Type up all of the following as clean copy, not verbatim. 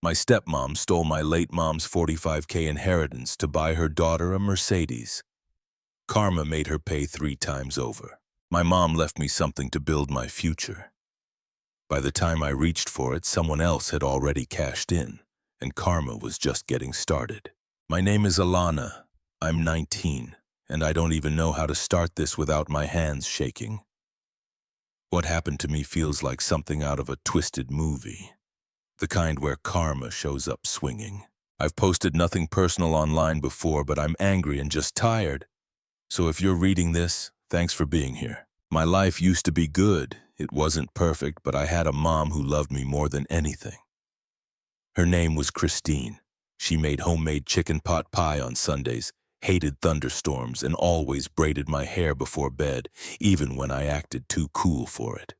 My stepmom stole my late mom's $45K inheritance to buy her daughter a Mercedes. Karma made her pay 3 times over. My mom left me something to build my future. By the time I reached for it, someone else had already cashed in, and karma was just getting started. My name is Alana. I'm 19, and I don't even know how to start this without my hands shaking. What happened to me feels like something out of a twisted movie, the kind where karma shows up swinging. I've posted nothing personal online before, but I'm angry and just tired. So if you're reading this, thanks for being here. My life used to be good. It wasn't perfect, but I had a mom who loved me more than anything. Her name was Christine. She made homemade chicken pot pie on Sundays, hated thunderstorms, and always braided my hair before bed, even when I acted too cool for it.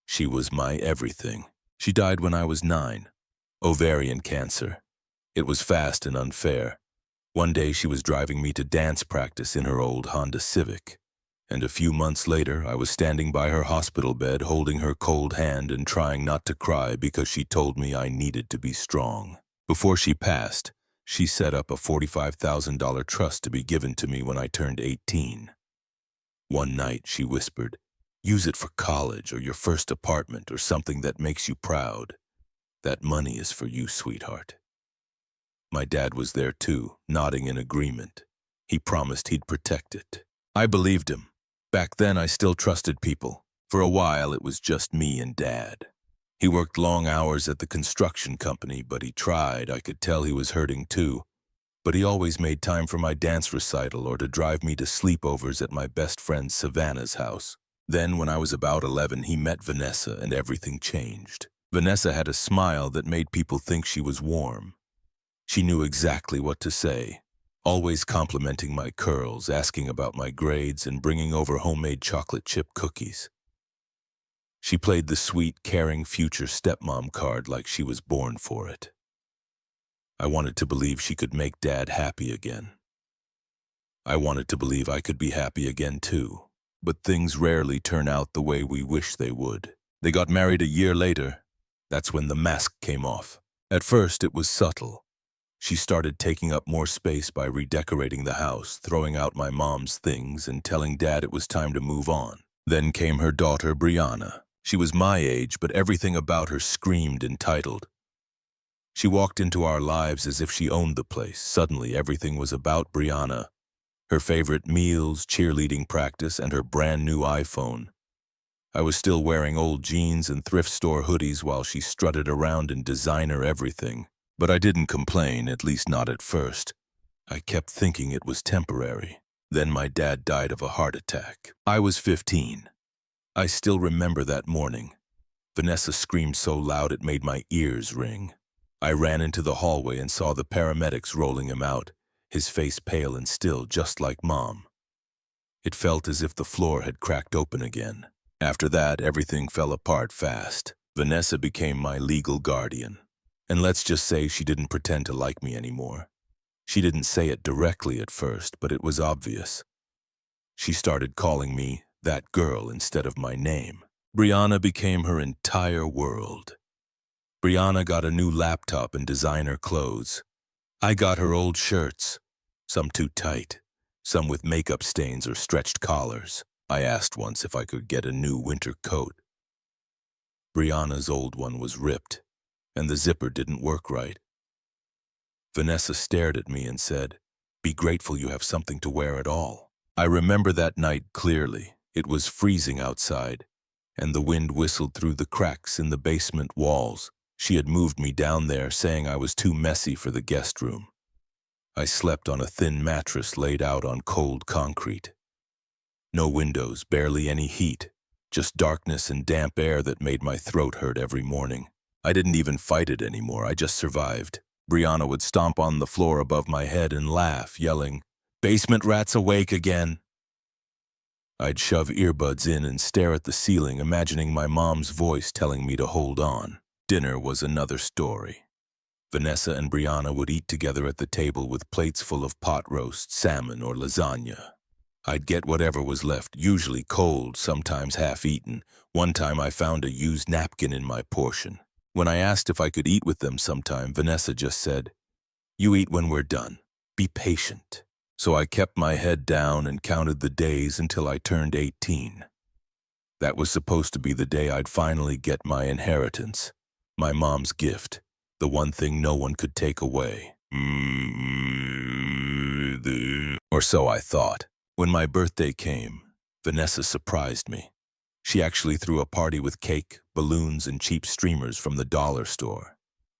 She was my everything. She died when I was 9. Ovarian cancer. It was fast and unfair. One day she was driving me to dance practice in her old Honda Civic, and a few months later I was standing by her hospital bed holding her cold hand and trying not to cry because she told me I needed to be strong. Before she passed, she set up a $45,000 trust to be given to me when I turned 18. One night she whispered, "Use it for college or your first apartment or something that makes you proud. That money is for you, sweetheart." My dad was there too, nodding in agreement. He promised he'd protect it. I believed him. Back then I still trusted people. For a while it was just me and Dad. He worked long hours at the construction company, but he tried. I could tell he was hurting too. But he always made time for my dance recital or to drive me to sleepovers at my best friend Savannah's house. Then, when I was about 11, he met Vanessa and everything changed. Vanessa had a smile that made people think she was warm. She knew exactly what to say, always complimenting my curls, asking about my grades, and bringing over homemade chocolate chip cookies. She played the sweet, caring future stepmom card like she was born for it. I wanted to believe she could make Dad happy again. I wanted to believe I could be happy again too, but things rarely turn out the way we wish they would. They got married a year later. That's when the mask came off. At first, it was subtle. She started taking up more space by redecorating the house, throwing out my mom's things, and telling Dad it was time to move on. Then came her daughter, Brianna. She was my age, but everything about her screamed entitled. She walked into our lives as if she owned the place. Suddenly, everything was about Brianna. Her favorite meals, cheerleading practice, and her brand new iPhone. I was still wearing old jeans and thrift store hoodies while she strutted around in designer everything. But I didn't complain, at least not at first. I kept thinking it was temporary. Then my dad died of a heart attack. I was 15. I still remember that morning. Vanessa screamed so loud it made my ears ring. I ran into the hallway and saw the paramedics rolling him out, his face pale and still, just like Mom. It felt as if the floor had cracked open again. After that, everything fell apart fast. Vanessa became my legal guardian. And let's just say she didn't pretend to like me anymore. She didn't say it directly at first, but it was obvious. She started calling me that girl instead of my name. Brianna became her entire world. Brianna got a new laptop and designer clothes. I got her old shirts, some too tight, some with makeup stains or stretched collars. I asked once if I could get a new winter coat. Brianna's old one was ripped, and the zipper didn't work right. Vanessa stared at me and said, "Be grateful you have something to wear at all." I remember that night clearly. It was freezing outside, and the wind whistled through the cracks in the basement walls. She had moved me down there, saying I was too messy for the guest room. I slept on a thin mattress laid out on cold concrete. No windows, barely any heat, just darkness and damp air that made my throat hurt every morning. I didn't even fight it anymore, I just survived. Brianna would stomp on the floor above my head and laugh, yelling, "Basement rat's awake again." I'd shove earbuds in and stare at the ceiling, imagining my mom's voice telling me to hold on. Dinner was another story. Vanessa and Brianna would eat together at the table with plates full of pot roast, salmon, or lasagna. I'd get whatever was left, usually cold, sometimes half-eaten. One time I found a used napkin in my portion. When I asked if I could eat with them sometime, Vanessa just said, "You eat when we're done. Be patient." So I kept my head down and counted the days until I turned 18. That was supposed to be the day I'd finally get my inheritance, my mom's gift, the one thing no one could take away. Or so I thought. When my birthday came, Vanessa surprised me. She actually threw a party with cake, balloons, and cheap streamers from the dollar store.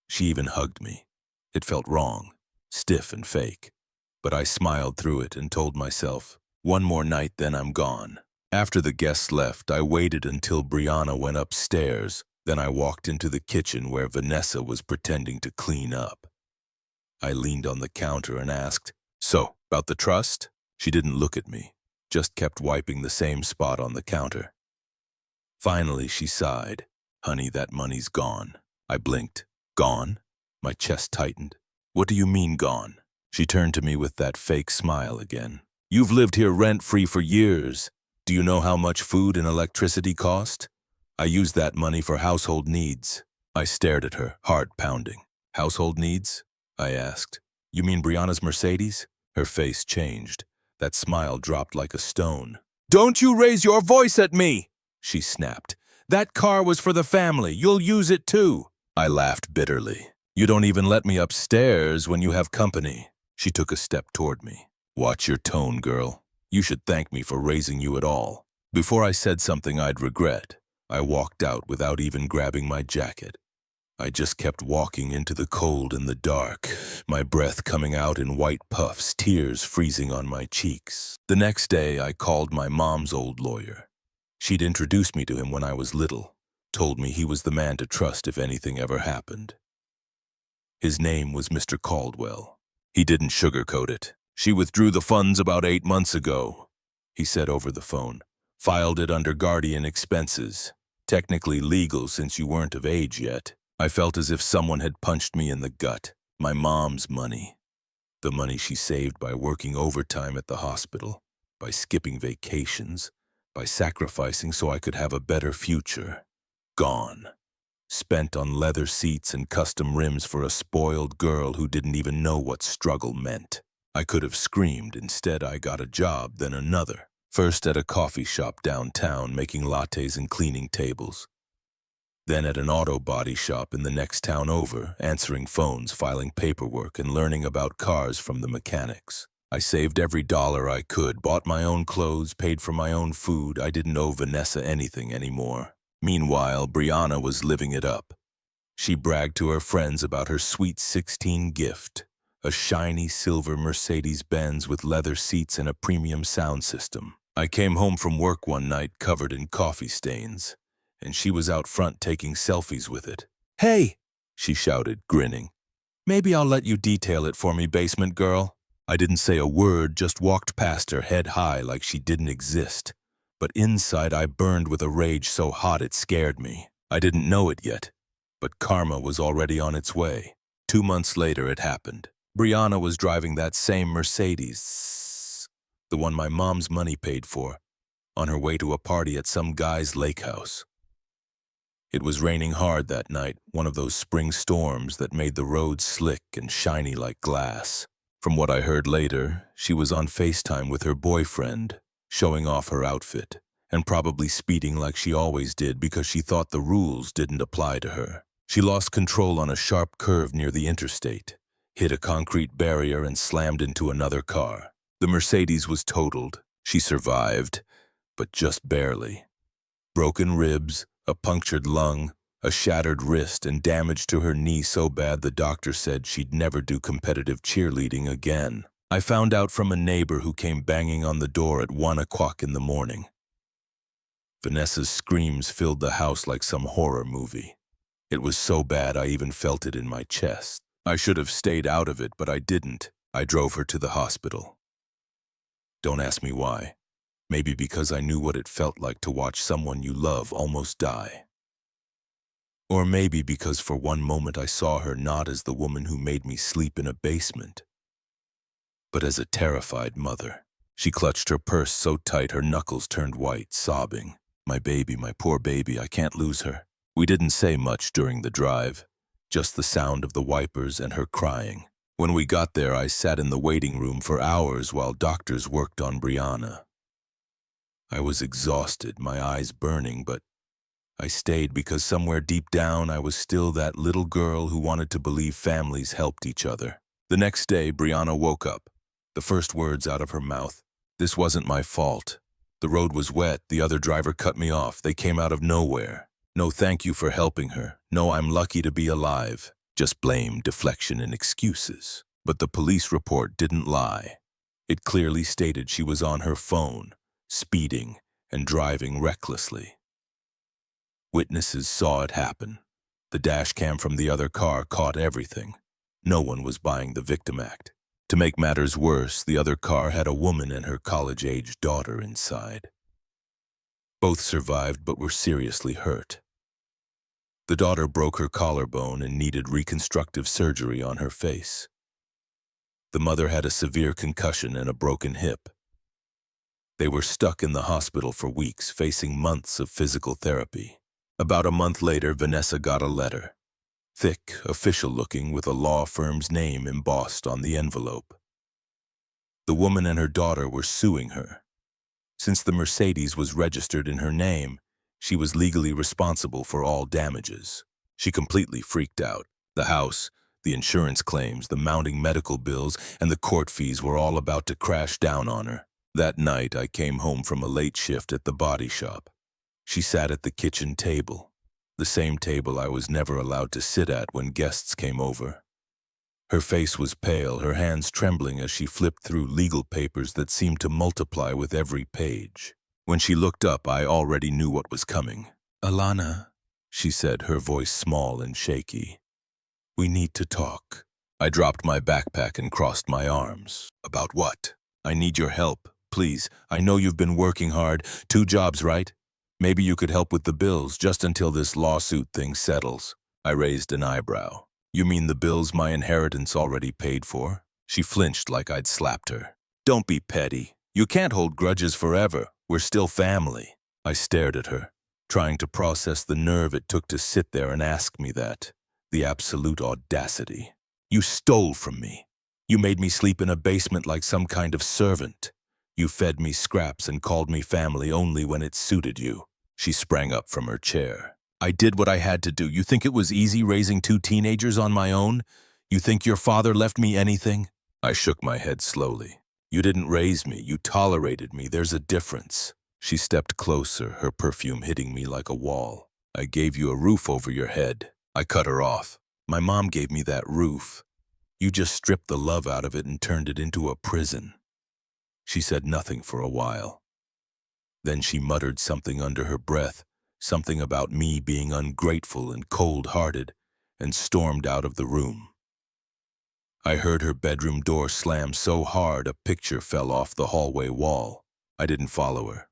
She even hugged me. It felt wrong, stiff and fake. But I smiled through it and told myself, one more night, then I'm gone. After the guests left, I waited until Brianna went upstairs. Then I walked into the kitchen where Vanessa was pretending to clean up. I leaned on the counter and asked, "So, about the trust?" She didn't look at me, just kept wiping the same spot on the counter. Finally, she sighed. "Honey, that money's gone." I blinked. "Gone?" My chest tightened. "What do you mean, gone?" She turned to me with that fake smile again. "You've lived here rent-free for years. Do you know how much food and electricity cost? I used that money for household needs." I stared at her, heart pounding. "Household needs?" I asked. "You mean Brianna's Mercedes?" Her face changed. That smile dropped like a stone. "Don't you raise your voice at me!" she snapped. "That car was for the family. You'll use it too." I laughed bitterly. "You don't even let me upstairs when you have company." She took a step toward me. "Watch your tone, girl. You should thank me for raising you at all." Before I said something I'd regret, I walked out without even grabbing my jacket. I just kept walking into the cold and the dark, my breath coming out in white puffs, tears freezing on my cheeks. The next day, I called my mom's old lawyer. She'd introduced me to him when I was little, told me he was the man to trust if anything ever happened. His name was Mr. Caldwell. He didn't sugarcoat it. "She withdrew the funds about 8 months ago," he said over the phone. "Filed it under guardian expenses. Technically legal since you weren't of age yet." I felt as if someone had punched me in the gut. My mom's money. The money she saved by working overtime at the hospital, by skipping vacations, by sacrificing so I could have a better future. Gone. Spent on leather seats and custom rims for a spoiled girl who didn't even know what struggle meant. I could have screamed. Instead, I got a job, then another. First at a coffee shop downtown, making lattes and cleaning tables. Then at an auto body shop in the next town over, answering phones, filing paperwork, and learning about cars from the mechanics. I saved every dollar I could, bought my own clothes, paid for my own food. I didn't owe Vanessa anything anymore. Meanwhile, Brianna was living it up. She bragged to her friends about her sweet 16 gift, a shiny silver Mercedes-Benz with leather seats and a premium sound system. I came home from work one night covered in coffee stains, and she was out front taking selfies with it. "Hey," she shouted, grinning. "Maybe I'll let you detail it for me, basement girl." I didn't say a word, just walked past her head high like she didn't exist. But inside I burned with a rage so hot it scared me. I didn't know it yet, but karma was already on its way. 2 months later it happened. Brianna was driving that same Mercedes, the one my mom's money paid for, on her way to a party at some guy's lake house. It was raining hard that night, one of those spring storms that made the roads slick and shiny like glass. From what I heard later, she was on FaceTime with her boyfriend, showing off her outfit, and probably speeding like she always did because she thought the rules didn't apply to her. She lost control on a sharp curve near the interstate, hit a concrete barrier and slammed into another car. The Mercedes was totaled. She survived, but just barely. Broken ribs, a punctured lung, a shattered wrist, and damage to her knee so bad the doctor said she'd never do competitive cheerleading again. I found out from a neighbor who came banging on the door at 1 o'clock in the morning. Vanessa's screams filled the house like some horror movie. It was so bad I even felt it in my chest. I should have stayed out of it, but I didn't. I drove her to the hospital. Don't ask me why. Maybe because I knew what it felt like to watch someone you love almost die. Or maybe because for one moment I saw her not as the woman who made me sleep in a basement, but as a terrified mother. She clutched her purse so tight her knuckles turned white, sobbing. "My baby, my poor baby, I can't lose her." We didn't say much during the drive, just the sound of the wipers and her crying. When we got there, I sat in the waiting room for hours while doctors worked on Brianna. I was exhausted, my eyes burning, but I stayed because somewhere deep down I was still that little girl who wanted to believe families helped each other. The next day, Brianna woke up. The first words out of her mouth, "This wasn't my fault. The road was wet, the other driver cut me off, they came out of nowhere. No thank you for helping her. No, I'm lucky to be alive." Just blame, deflection, and excuses. But the police report didn't lie. It clearly stated she was on her phone, speeding, and driving recklessly. Witnesses saw it happen. The dash cam from the other car caught everything. No one was buying the victim act. To make matters worse, the other car had a woman and her college-age daughter inside. Both survived but were seriously hurt. The daughter broke her collarbone and needed reconstructive surgery on her face. The mother had a severe concussion and a broken hip. They were stuck in the hospital for weeks, facing months of physical therapy. About a month later, Vanessa got a letter. Thick, official-looking, with a law firm's name embossed on the envelope. The woman and her daughter were suing her. Since the Mercedes was registered in her name, she was legally responsible for all damages. She completely freaked out. The house, the insurance claims, the mounting medical bills, and the court fees were all about to crash down on her. That night, I came home from a late shift at the body shop. She sat at the kitchen table, the same table I was never allowed to sit at when guests came over. Her face was pale, her hands trembling as she flipped through legal papers that seemed to multiply with every page. When she looked up, I already knew what was coming. "Alana," she said, her voice small and shaky. "We need to talk." I dropped my backpack and crossed my arms. "About what?" "I need your help, please. I know you've been working hard. 2 jobs, right? Maybe you could help with the bills just until this lawsuit thing settles." I raised an eyebrow. "You mean the bills my inheritance already paid for?" She flinched like I'd slapped her. "Don't be petty. You can't hold grudges forever. We're still family." I stared at her, trying to process the nerve it took to sit there and ask me that. The absolute audacity. "You stole from me. You made me sleep in a basement like some kind of servant. You fed me scraps and called me family only when it suited you." She sprang up from her chair. "I did what I had to do. You think it was easy raising 2 teenagers on my own? You think your father left me anything?" I shook my head slowly. "You didn't raise me. You tolerated me. There's a difference." She stepped closer, her perfume hitting me like a wall. "I gave you a roof over your head." I cut her off. "My mom gave me that roof. You just stripped the love out of it and turned it into a prison." She said nothing for a while. Then she muttered something under her breath, something about me being ungrateful and cold-hearted, and stormed out of the room. I heard her bedroom door slam so hard a picture fell off the hallway wall. I didn't follow her.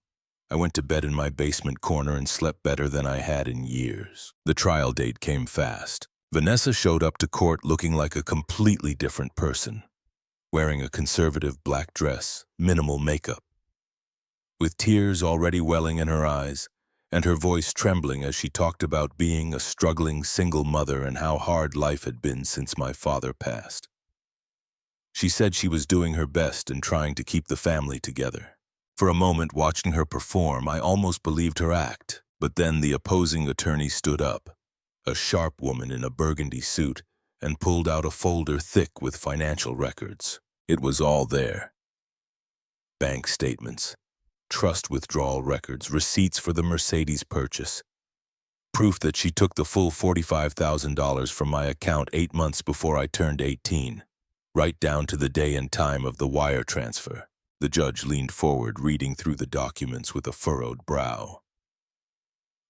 I went to bed in my basement corner and slept better than I had in years. The trial date came fast. Vanessa showed up to court looking like a completely different person, wearing a conservative black dress, minimal makeup, with tears already welling in her eyes, and her voice trembling as she talked about being a struggling single mother and how hard life had been since my father passed. She said she was doing her best and trying to keep the family together. For a moment, watching her perform, I almost believed her act, but then the opposing attorney stood up, a sharp woman in a burgundy suit, and pulled out a folder thick with financial records. It was all there. Bank statements, trust withdrawal records, receipts for the Mercedes purchase, proof that she took the full $45,000 from my account 8 months before I turned 18, right down to the day and time of the wire transfer. The judge leaned forward, reading through the documents with a furrowed brow.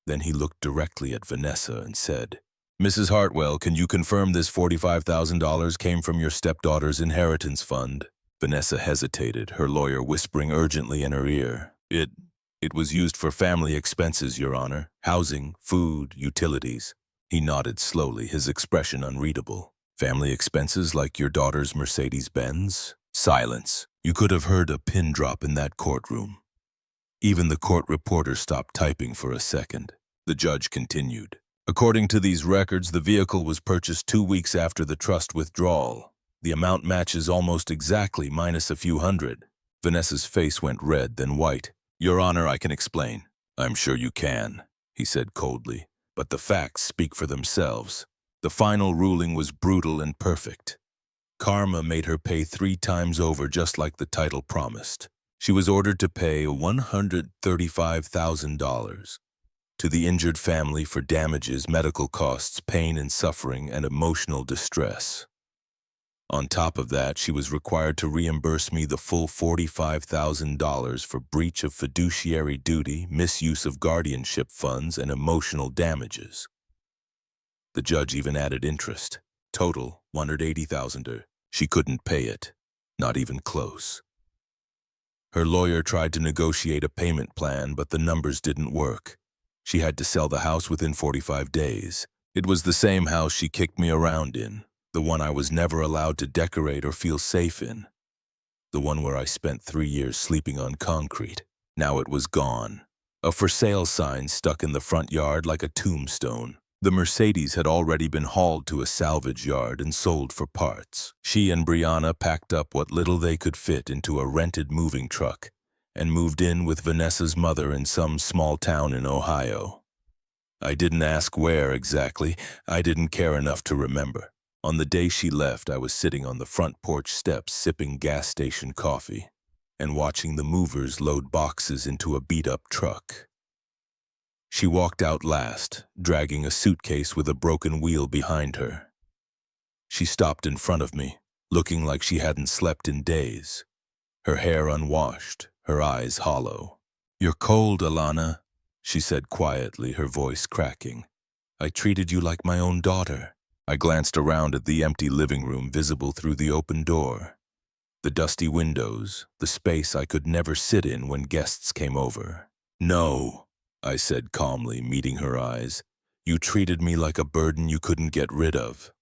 Then he looked directly at Vanessa and said, "Mrs. Hartwell, can you confirm this $45,000 came from your stepdaughter's inheritance fund?" Vanessa hesitated, her lawyer whispering urgently in her ear. It was used for family expenses, Your Honor. Housing, food, utilities." He nodded slowly, his expression unreadable. "Family expenses like your daughter's Mercedes-Benz?" Silence. You could have heard a pin drop in that courtroom. Even the court reporter stopped typing for a second. The judge continued. According to these records, the vehicle was purchased 2 weeks after the trust withdrawal. The amount matches almost exactly, minus a few hundred. Vanessa's face went red, then white. Your Honor, I can explain. I'm sure you can, he said coldly, but the facts speak for themselves. The final ruling was brutal and perfect. Karma made her pay 3 times over, just like the title promised. She was ordered to pay $135,000 to the injured family for damages, medical costs, pain and suffering, and emotional distress. On top of that, she was required to reimburse me the full $45,000 for breach of fiduciary duty, misuse of guardianship funds, and emotional damages. The judge even added interest. Total, $180,000. She couldn't pay it, not even close. Her lawyer tried to negotiate a payment plan, but the numbers didn't work. She had to sell the house within 45 days. It was the same house she kicked me around in, the one I was never allowed to decorate or feel safe in, the one where I spent 3 years sleeping on concrete. Now it was gone. A for sale sign stuck in the front yard like a tombstone. The Mercedes had already been hauled to a salvage yard and sold for parts. She and Brianna packed up what little they could fit into a rented moving truck and moved in with Vanessa's mother in some small town in Ohio. I didn't ask where exactly. I didn't care enough to remember. On the day she left, I was sitting on the front porch steps sipping gas station coffee and watching the movers load boxes into a beat-up truck. She walked out last, dragging a suitcase with a broken wheel behind her. She stopped in front of me, looking like she hadn't slept in days. Her hair unwashed, her eyes hollow. "You're cold, Alana," she said quietly, her voice cracking. "I treated you like my own daughter." I glanced around at the empty living room visible through the open door. The dusty windows, the space I could never sit in when guests came over. "No," I said calmly, meeting her eyes. "You treated me like a burden you couldn't get rid of."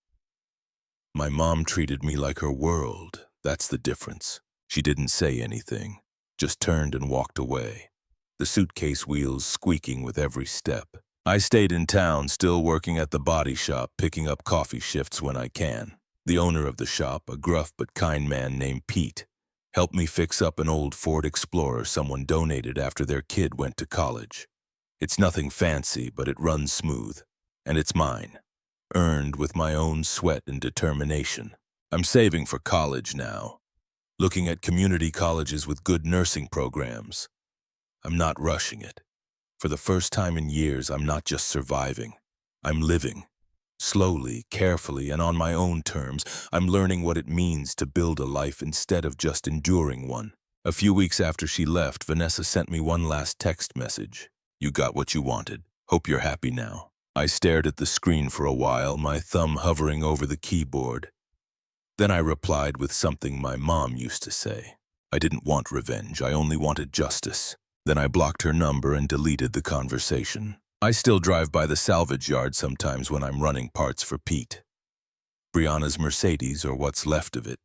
My mom treated me like her world. That's the difference. She didn't say anything, just turned and walked away, the suitcase wheels squeaking with every step. I stayed in town, still working at the body shop, picking up coffee shifts when I can. The owner of the shop, a gruff but kind man named Pete, helped me fix up an old Ford Explorer someone donated after their kid went to college. It's nothing fancy, but it runs smooth, and it's mine, earned with my own sweat and determination. I'm saving for college now, looking at community colleges with good nursing programs. I'm not rushing it. For the first time in years, I'm not just surviving. I'm living. Slowly, carefully, and on my own terms, I'm learning what it means to build a life instead of just enduring one. A few weeks after she left, Vanessa sent me one last text message. "You got what you wanted. Hope you're happy now." I stared at the screen for a while, my thumb hovering over the keyboard. Then I replied with something my mom used to say. I didn't want revenge, I only wanted justice. Then I blocked her number and deleted the conversation. I still drive by the salvage yard sometimes when I'm running parts for Pete. Brianna's Mercedes, or what's left of it,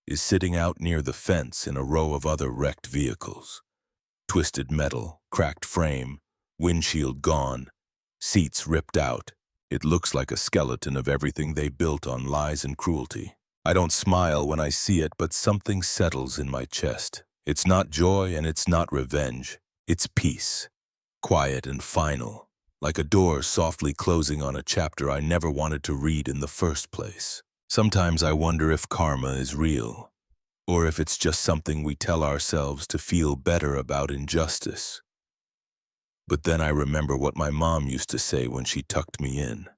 is sitting out near the fence in a row of other wrecked vehicles. Twisted metal, cracked frame, windshield gone, seats ripped out. It looks like a skeleton of everything they built on lies and cruelty. I don't smile when I see it, but something settles in my chest. It's not joy and it's not revenge. It's peace. Quiet and final, like a door softly closing on a chapter I never wanted to read in the first place. Sometimes I wonder if karma is real, or if it's just something we tell ourselves to feel better about injustice. But then I remember what my mom used to say when she tucked me in.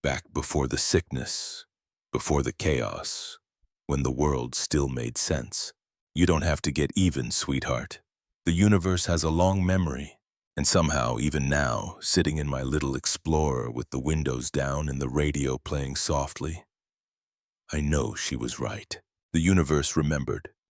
Back before the sickness, before the chaos, when the world still made sense. "You don't have to get even, sweetheart. The universe has a long memory." And somehow, even now, sitting in my little Explorer with the windows down and the radio playing softly, I know she was right. The universe remembered.